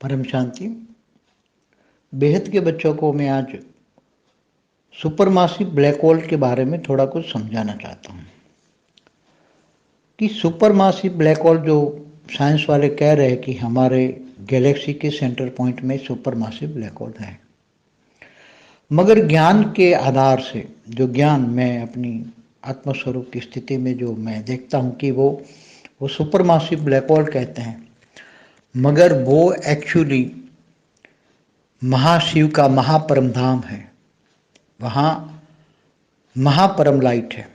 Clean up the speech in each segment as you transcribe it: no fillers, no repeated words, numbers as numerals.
परम शांति। बेहद के बच्चों को मैं आज सुपरमासिव ब्लैक होल के बारे में थोड़ा कुछ समझाना चाहता हूँ कि सुपरमासिव ब्लैक होल जो साइंस वाले कह रहे हैं कि हमारे गैलेक्सी के सेंटर पॉइंट में सुपरमासिव ब्लैक होल है, मगर ज्ञान के आधार से जो ज्ञान मैं अपनी आत्मस्वरूप की स्थिति में जो मैं देखता हूँ कि वो सुपरमासिव ब्लैक होल कहते हैं, मगर वो एक्चुअली महाशिव का महापरम धाम है। वहाँ महापरम लाइट है,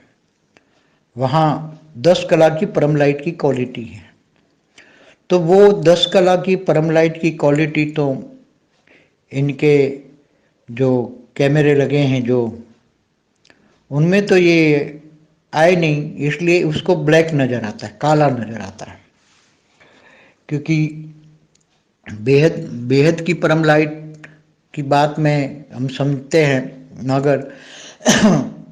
वहाँ 10 कला की परम लाइट की क्वालिटी है। तो वो 10 कला की परम लाइट की क्वालिटी तो इनके जो कैमरे लगे हैं जो उनमें तो ये आए नहीं, इसलिए उसको ब्लैक नज़र आता है, काला नज़र आता है। क्योंकि बेहद बेहद की परम लाइट की बात में हम समझते हैं, मगर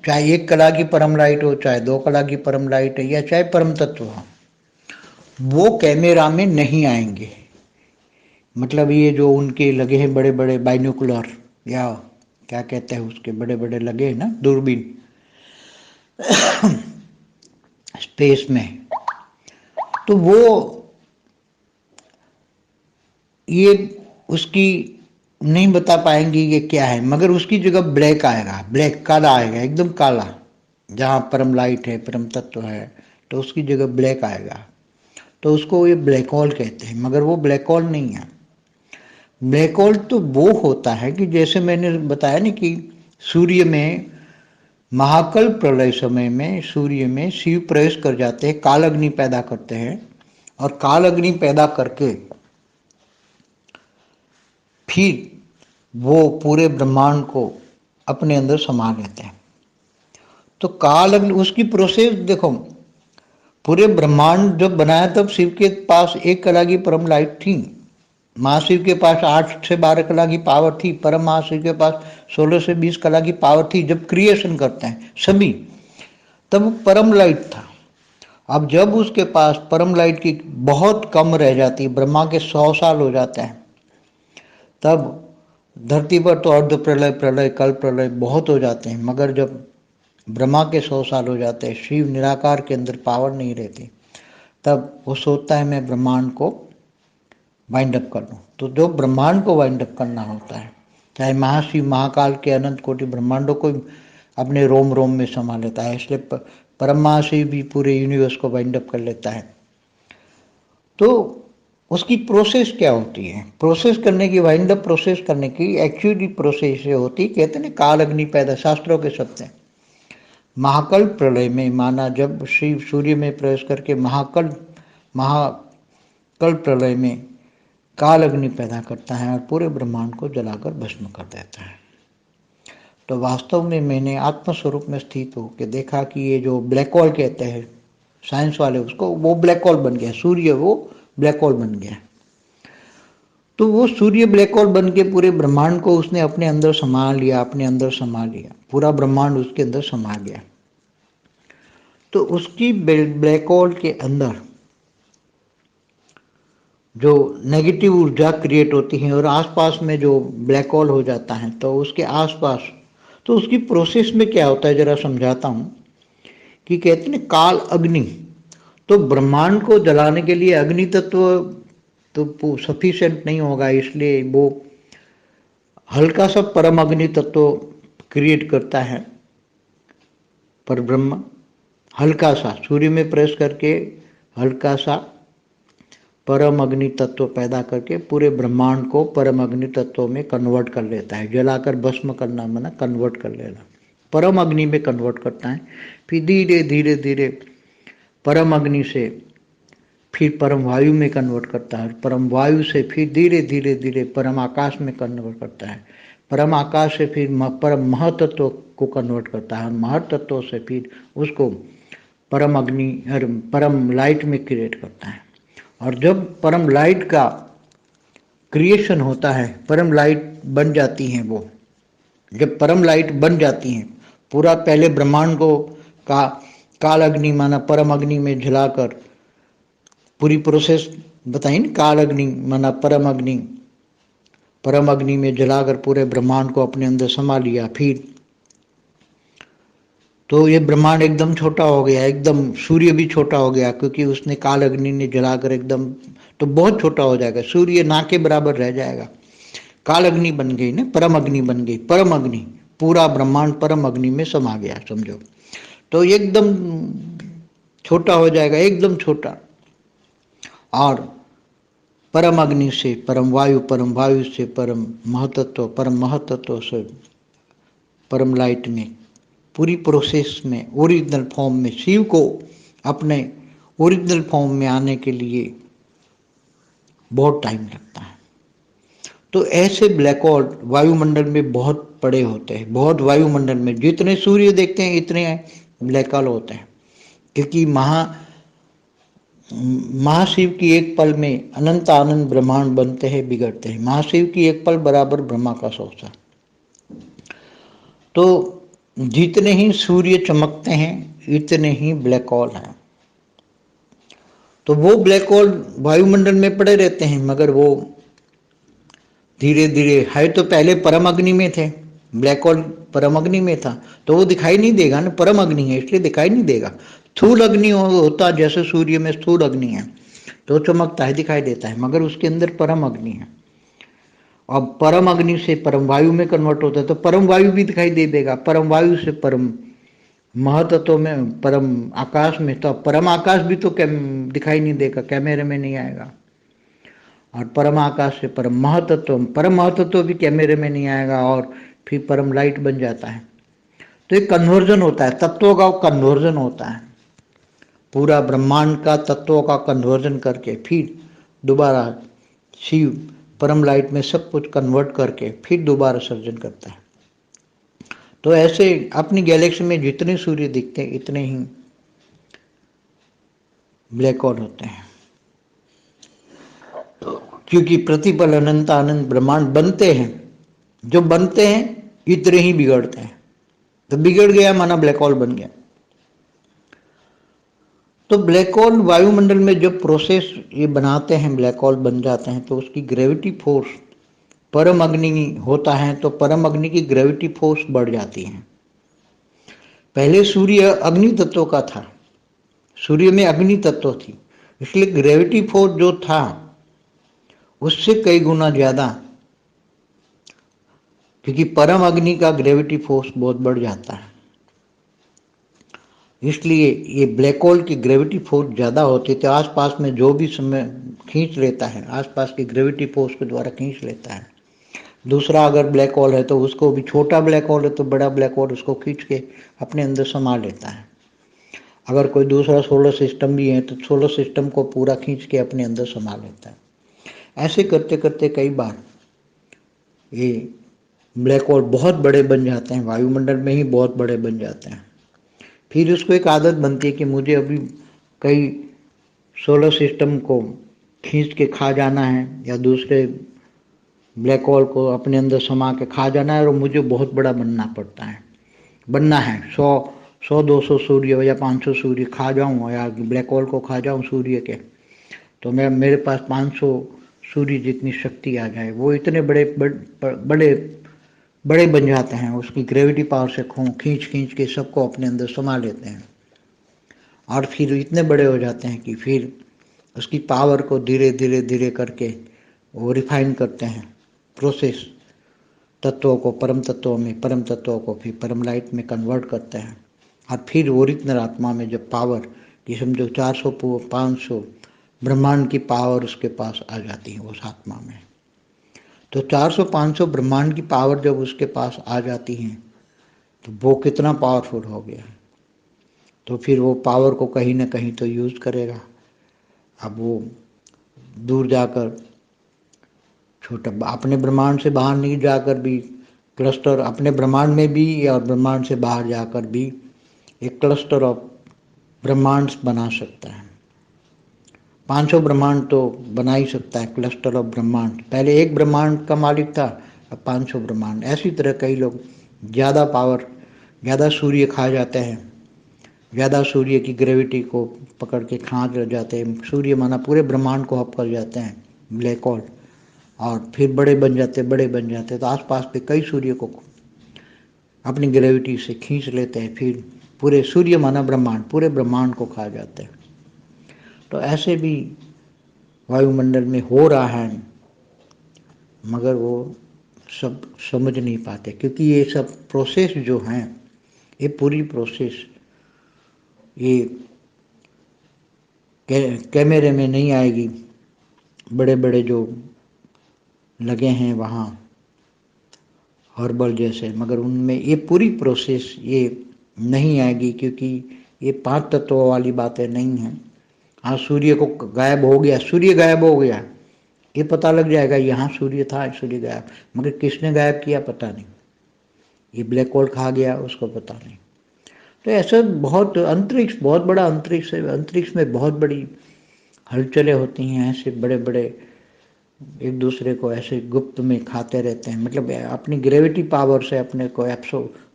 चाहे 1 कला की परम लाइट हो, चाहे 2 कला की परम लाइट है, या चाहे परम तत्व हो, वो कैमरा में नहीं आएंगे। मतलब ये जो उनके लगे हैं बड़े बड़े बाइनोकुलर या क्या कहते हैं उसके बड़े बड़े लगे हैं ना दूरबीन स्पेस में, तो वो ये उसकी नहीं बता पाएंगे ये क्या है, मगर उसकी जगह ब्लैक आएगा, ब्लैक काला आएगा, एकदम काला। जहाँ परम लाइट है, परम तत्व है, तो उसकी जगह ब्लैक आएगा, तो उसको ये ब्लैक होल कहते हैं। मगर वो ब्लैक होल नहीं है। ब्लैक होल तो वो होता है कि जैसे मैंने बताया ना कि सूर्य में महाकल्प प्रलय समय में सूर्य में शिव प्रवेश कर जाते हैं, काल अग्नि पैदा करते हैं, और काल अग्नि पैदा करके फिर वो पूरे ब्रह्मांड को अपने अंदर समा लेते हैं। तो काल अग्नि उसकी प्रोसेस देखो, पूरे ब्रह्मांड जब बनाया तब शिव के पास 1 कला की परम लाइट थी, महाशिव के पास 8 से 12 कला की पावर थी, परम महाशिव के पास 16 से 20 कला की पावर थी। जब क्रिएशन करते हैं सभी, तब परम लाइट था। अब जब उसके पास परम लाइट की बहुत कम रह जाती है, ब्रह्मा के 100 साल हो जाते हैं, तब धरती पर तो अर्ध प्रलय, प्रलय, कल प्रलय बहुत हो जाते हैं। मगर जब ब्रह्मा के 100 साल हो जाते हैं, शिव निराकार के अंदर पावर नहीं रहती, तब वो सोचता है मैं ब्रह्मांड को वाइंड अप कर दूँ। तो जो ब्रह्मांड को वाइंड अप करना होता है, चाहे महाशिव महाकाल के अनंत कोटि ब्रह्मांडों को अपने रोम रोम में समा लेता है, इसलिए परम महाशिव भी पूरे यूनिवर्स को वाइंड अप कर लेता है। तो उसकी प्रोसेस क्या होती है? प्रोसेस करने की, वाइंड अप प्रोसेस करने की एक्चुअली प्रोसेस ये होती, कहते हैं काल अग्नि पैदा, शास्त्रों के शब्द हैं। महाकल्प प्रलय में माना जब शिव सूर्य में प्रवेश करके महाकल्प प्रलय में काल अग्नि पैदा करता है और पूरे ब्रह्मांड को जलाकर भस्म कर देता है। तो वास्तव में मैंने आत्मस्वरूप में स्थित होकर देखा कि ये जो ब्लैक होल कहते हैं साइंस वाले उसको, वो ब्लैक होल बन गया। सूर्य वो ब्लैक होल बन गया। तो वो सूर्य ब्लैक होल बन के पूरे ब्रह्मांड को उसने अपने अंदर समा लिया, अपने अंदर समा लिया, पूरा ब्रह्मांड उसके अंदर समा गया। तो उसकी ब्लैक होल के अंदर जो नेगेटिव ऊर्जा क्रिएट होती है और आसपास में जो ब्लैक होल हो जाता है, तो उसके आसपास, तो उसकी प्रोसेस में क्या होता है जरा समझाता हूँ कि कहते हैं काल अग्नि, तो ब्रह्मांड को जलाने के लिए अग्नि तत्व तो सफिशिएंट नहीं होगा, इसलिए वो हल्का सा परम अग्नि तत्व क्रिएट करता है। पर ब्रह्म हल्का सा सूर्य में प्रवेश करके हल्का सा परम अग्नि तत्व पैदा करके पूरे ब्रह्मांड को परम अग्नि तत्व में कन्वर्ट कर लेता है। जलाकर भस्म करना माना कन्वर्ट कर लेना, परम अग्नि में कन्वर्ट करता है। फिर धीरे धीरे धीरे परम अग्नि से फिर परम वायु में कन्वर्ट करता है, परम वायु से फिर धीरे धीरे धीरे परम आकाश में कन्वर्ट करता है, परम आकाश से फिर परम महतत्व को कन्वर्ट करता है, महतत्व से फिर उसको परम अग्नि परम लाइट में क्रिएट करता है। और जब परम लाइट का क्रिएशन होता है, परम लाइट बन जाती हैं वो, जब परम लाइट बन जाती हैं, पूरा पहले ब्रह्मांड को काल अग्नि माना परम अग्नि में जलाकर पूरी प्रोसेस बताई ना, काल अग्नि माना परम अग्नि परम अग्नि में जलाकर पूरे ब्रह्मांड को अपने अंदर समा लिया। फिर तो ये ब्रह्मांड एकदम छोटा हो गया, एकदम सूर्य भी छोटा हो गया, क्योंकि उसने काल अग्नि ने जलाकर एकदम, तो बहुत छोटा हो जाएगा, सूर्य ना के बराबर रह जाएगा। काल अग्नि बन गई ना, परम अग्नि बन गई, परम अग्नि, पूरा ब्रह्मांड परम अग्नि में समा गया समझो। तो एकदम छोटा हो जाएगा, एकदम छोटा। और परम अग्नि से परम वायु से परम महतत्व, परम महतत्व से परम लाइट में, पूरी प्रोसेस में ओरिजिनल फॉर्म में, शिव को अपने ओरिजिनल फॉर्म में आने के लिए बहुत टाइम लगता है। तो ऐसे ब्लैक होल वायुमंडल में बहुत बड़े होते हैं, बहुत वायुमंडल में जितने सूर्य देखते हैं इतने ब्लैक होल होते हैं, क्योंकि महाशिव की एक पल में अनंत आनंद ब्रह्मांड बनते हैं, बिगड़ते हैं। महाशिव की एक पल बराबर ब्रह्मा का 100 साल। तो जितने ही सूर्य चमकते हैं इतने ही ब्लैक होल हैं। तो वो ब्लैक होल वायुमंडल में पड़े रहते हैं, मगर वो धीरे धीरे है, तो पहले परम अग्नि में थे, ब्लैक होल परम अग्नि में था, तो वो दिखाई नहीं देगा ना, परम अग्नि है इसलिए दिखाई नहीं देगा। स्थूल अग्नि होता, जैसे सूर्य में स्थूल अग्नि है तो चमकता है, दिखाई देता है, मगर उसके अंदर परम अग्नि है। अब परम अग्नि से परम वायु में कन्वर्ट होता है तो परम वायु भी दिखाई दे देगा, परम वायु से परम महतत्व में, परम आकाश में, तो परम आकाश भी तो दिखाई नहीं देगा, कैमरे में नहीं आएगा। और परम आकाश से परम महतत्व भी कैमरे में नहीं आएगा, और फिर परम लाइट बन जाता है। तो एक कन्वर्जन होता है, तत्वों का कन्वर्जन होता है, पूरा ब्रह्मांड का तत्वों का कन्वर्जन करके फिर दोबारा शिव परम लाइट में सब कुछ कन्वर्ट करके फिर दोबारा सर्जन करता है। तो ऐसे अपनी गैलेक्सी में जितने सूर्य दिखते हैं इतने ही ब्लैक होल होते हैं। तो क्योंकि प्रतिपल अनंत आनंद ब्रह्मांड बनते हैं, जो बनते हैं इतने ही बिगड़ते हैं। तो बिगड़ गया माना ब्लैक होल बन गया। तो ब्लैक होल वायुमंडल में जब प्रोसेस ये बनाते हैं, ब्लैक होल बन जाते हैं, तो उसकी ग्रेविटी फोर्स, परम अग्नि होता है तो परम अग्नि की ग्रेविटी फोर्स बढ़ जाती है। पहले सूर्य अग्नि तत्व का था, सूर्य में अग्नि तत्व थी, इसलिए ग्रेविटी फोर्स जो था उससे कई गुना ज्यादा, क्योंकि परम अग्नि का ग्रेविटी फोर्स बहुत बढ़ जाता है, इसलिए ये ब्लैक होल की ग्रेविटी फोर्स ज़्यादा होती है। तो आसपास में जो भी समय खींच लेता है, आसपास की ग्रेविटी फोर्स के द्वारा खींच लेता है। दूसरा अगर ब्लैक होल है तो उसको भी, छोटा ब्लैक होल है तो बड़ा ब्लैक होल उसको खींच के अपने अंदर समा लेता है। अगर कोई दूसरा सोलर सिस्टम भी है तो सोलर सिस्टम को पूरा खींच के अपने अंदर समा लेता है। ऐसे करते करते कई बार ये ब्लैक होल बहुत बड़े बन जाते हैं, वायुमंडल में ही बहुत बड़े बन जाते हैं। फिर उसको एक आदत बनती है कि मुझे अभी कई सोलर सिस्टम को खींच के खा जाना है, या दूसरे ब्लैक होल को अपने अंदर समा के खा जाना है, और मुझे बहुत बड़ा बनना है 100-200 सूर्य या 500 सूर्य खा जाऊँ, या ब्लैक होल को खा जाऊँ सूर्य के, तो मेरे पास 500 सूर्य जितनी शक्ति आ जाए। वो इतने बड़े बड़े बड़े बन जाते हैं, उसकी ग्रेविटी पावर से खींच खींच के सबको अपने अंदर समा लेते हैं, और फिर इतने बड़े हो जाते हैं कि फिर उसकी पावर को धीरे धीरे धीरे करके वो रिफाइन करते हैं, प्रोसेस तत्वों को परम तत्वों में, परम तत्वों को फिर परम लाइट में कन्वर्ट करते हैं, और फिर ओरिजिनल आत्मा में जब पावर कि समझो 400-500 ब्रह्मांड की पावर उसके पास आ जाती है उस आत्मा में। तो 400-500 ब्रह्मांड की पावर जब उसके पास आ जाती है तो वो कितना पावरफुल हो गया। तो फिर वो पावर को कहीं ना कहीं तो यूज़ करेगा। अब वो दूर जाकर छोटा अपने ब्रह्मांड से बाहर नहीं जाकर भी क्लस्टर, अपने ब्रह्मांड में भी और ब्रह्मांड से बाहर जाकर भी एक क्लस्टर ऑफ ब्रह्मांड्स बना सकता है। 500 ब्रह्मांड तो बना ही सकता है, क्लस्टर ऑफ ब्रह्मांड। पहले एक ब्रह्मांड का मालिक था, अब 500 ब्रह्मांड। ऐसी तरह कई लोग ज़्यादा पावर, ज़्यादा सूर्य खा जाते हैं, ज़्यादा सूर्य की ग्रेविटी को पकड़ के खा जाते हैं। सूर्य माना पूरे ब्रह्मांड को हप कर जाते हैं ब्लैक होल, और फिर बड़े बन जाते, बड़े बन जाते, तो आसपास पे कई सूर्य को अपनी ग्रेविटी से खींच लेते हैं, फिर पूरे सूर्य माना ब्रह्मांड, पूरे ब्रह्मांड को खा जाते हैं। तो ऐसे भी वायुमंडल में हो रहा है, मगर वो सब समझ नहीं पाते, क्योंकि ये सब प्रोसेस जो हैं, ये पूरी प्रोसेस ये कैमरे में नहीं आएगी। बड़े बड़े जो लगे हैं वहाँ हर्बल जैसे, मगर उनमें ये पूरी प्रोसेस ये नहीं आएगी, क्योंकि ये 5 तत्वों वाली बातें नहीं हैं। हाँ, सूर्य को गायब हो गया, सूर्य गायब हो गया, ये पता लग जाएगा यहाँ सूर्य था, सूर्य गायब, मगर किसने गायब किया पता नहीं। ये ब्लैक होल खा गया, उसको पता नहीं। तो ऐसा बहुत अंतरिक्ष, बहुत बड़ा अंतरिक्ष है, अंतरिक्ष में बहुत बड़ी हलचलें होती हैं। ऐसे बड़े बड़े एक दूसरे को ऐसे गुप्त में खाते रहते हैं, मतलब अपनी ग्रेविटी पावर से अपने को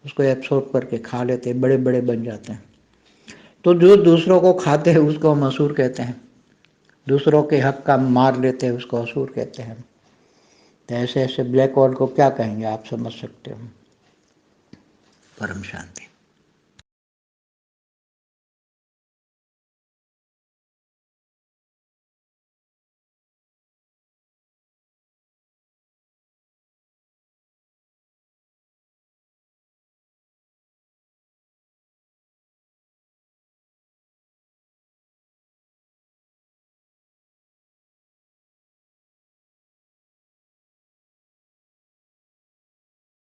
उसको एब्सॉर्ब करके खा लेते हैं, बड़े बड़े बन जाते हैं। तो जो दूसरों को खाते हैं उसको हम असुर कहते हैं, दूसरों के हक का मार लेते हैं उसको असुर कहते हैं। तो ऐसे ऐसे ब्लैक होल को क्या कहेंगे, आप समझ सकते हो। परम शांति।